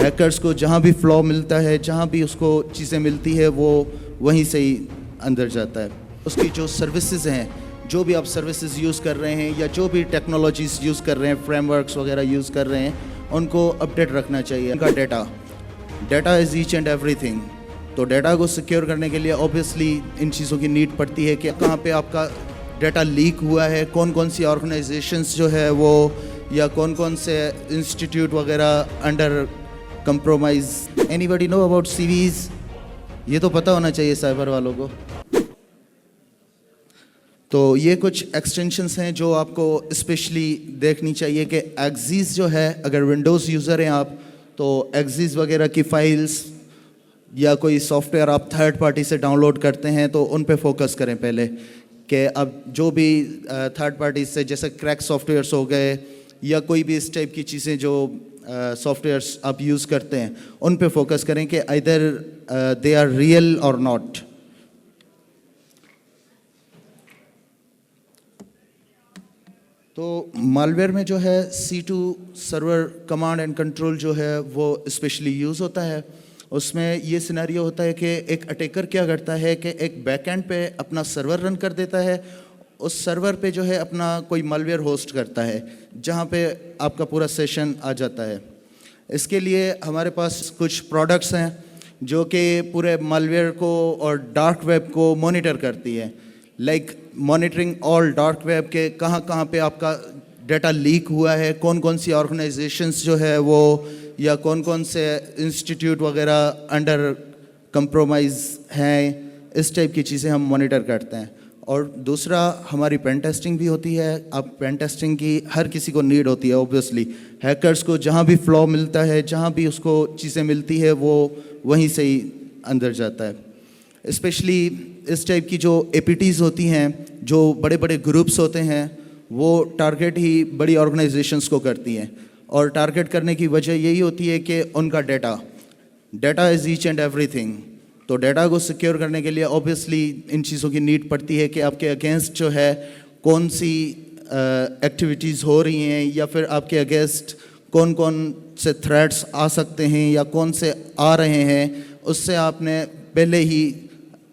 Hackers को जहाँ भी फ्लॉ मिलता है, जहाँ भी उसको चीज़ें मिलती है, वो वहीं से ही अंदर जाता है। उसकी जो सर्विसेज हैं, जो भी आप सर्विसेज यूज़ कर रहे हैं या जो भी टेक्नोलॉजीज़ यूज़ कर रहे हैं, फ्रेमवर्क्स वगैरह यूज़ कर रहे हैं, उनको अपडेट रखना चाहिए। उनका data is each and everything. तो डेटा को सिक्योर करने के लिए ऑब्वियसली इन चीज़ों की नीड पड़ती है कि कहाँ पे आपका डेटा लीक हुआ है, कौन कौन सी ऑर्गेनाइजेशंस जो है वो, या कौन कौन से इंस्टीट्यूट वगैरह under compromise. Anybody know about CVs? ये तो पता होना चाहिए साइबर वालों को। तो ये कुछ एक्सटेंशंस हैं जो आपको स्पेशली देखनी चाहिए कि एक्सिस जो है, अगर विंडोज़ यूज़र हैं आप, तो एक्सिस वगैरह की फाइल्स या कोई सॉफ्टवेयर आप थर्ड पार्टी से डाउनलोड करते हैं तो उन पे फोकस करें पहले, कि अब जो भी थर्ड पार्टी से, जैसे क्रैक सॉफ्टवेयर्स हो गए या कोई भी इस टाइप की चीज़ें जो सॉफ्टवेयर्स आप यूज़ करते हैं, उन पे फोकस करें कि आइदर दे आर रियल और नॉट। तो मालवेयर में जो है C2 server command and control जो है वो स्पेशली यूज़ होता है। उसमें ये सिनेरियो होता है कि एक अटैकर क्या करता है कि एक बैकएंड पे अपना सर्वर रन कर देता है, उस सर्वर पे जो है अपना कोई मालवेयर होस्ट करता है, जहाँ पे आपका पूरा सेशन आ जाता है। इसके लिए हमारे पास कुछ प्रोडक्ट्स हैं जो कि पूरे मालवेयर को और डार्क वेब को मॉनिटर करती है, like monitoring all dark web के कहाँ कहाँ पे आपका डेटा लीक हुआ है, कौन कौन सी ऑर्गेनाइजेशंस जो है वो, या कौन कौन से इंस्टीट्यूट वगैरह अंडर कंप्रोमाइज़ हैं, इस टाइप की चीज़ें हम मॉनिटर करते हैं। और दूसरा, हमारी पेन टेस्टिंग भी होती है। अब पेन टेस्टिंग की हर किसी को नीड होती है ऑब्वियसली। हैकर्स को जहाँ भी फ्लॉ मिलता है, जहाँ भी उसको चीज़ें मिलती है, वो वहीं से ही अंदर जाता है। स्पेशली इस टाइप की जो APTs होती हैं, जो बड़े बड़े ग्रुप्स होते हैं, वो टारगेट ही बड़ी ऑर्गेनाइजेशंस को करती हैं, और टारगेट करने की वजह यही होती है कि उनका data is each and everything. तो डेटा को सिक्योर करने के लिए ऑब्वियसली इन चीज़ों की नीड पड़ती है कि आपके अगेंस्ट जो है कौन सी एक्टिविटीज़ हो रही हैं, या फिर आपके अगेंस्ट कौन कौन से थ्रेट्स आ सकते हैं या कौन से आ रहे हैं, उससे आपने पहले ही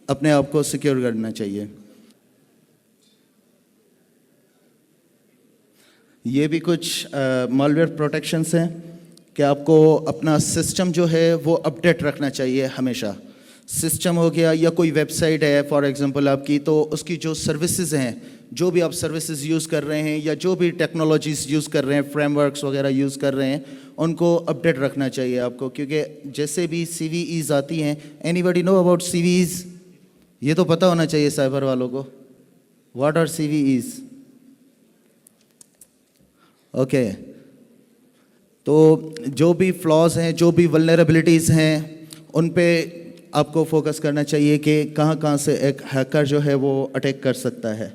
अपने आप को सिक्योर करना चाहिए। ये भी कुछ मालवेयर प्रोटेक्शंस हैं कि आपको अपना सिस्टम जो है वो अपडेट रखना चाहिए हमेशा। सिस्टम हो गया या कोई वेबसाइट है फॉर एग्जांपल आपकी, तो उसकी जो सर्विसेज हैं, जो भी आप सर्विसेज यूज़ कर रहे हैं या जो भी टेक्नोलॉजीज़ यूज़ कर रहे हैं, फ्रेमवर्क्स वगैरह यूज़ कर रहे हैं, उनको अपडेट रखना चाहिए आपको। क्योंकि जैसे भी CVEs आती हैं, एनीबडी नो अबाउट CVEs? ये तो पता होना चाहिए साइबर वालों को। What are CVEs? ओके। तो जो भी फ्लॉज हैं, जो भी वल्नरेबिलिटीज़ हैं, उन पे आपको फोकस करना चाहिए कि कहाँ कहाँ से एक हैकर जो है वो अटैक कर सकता है।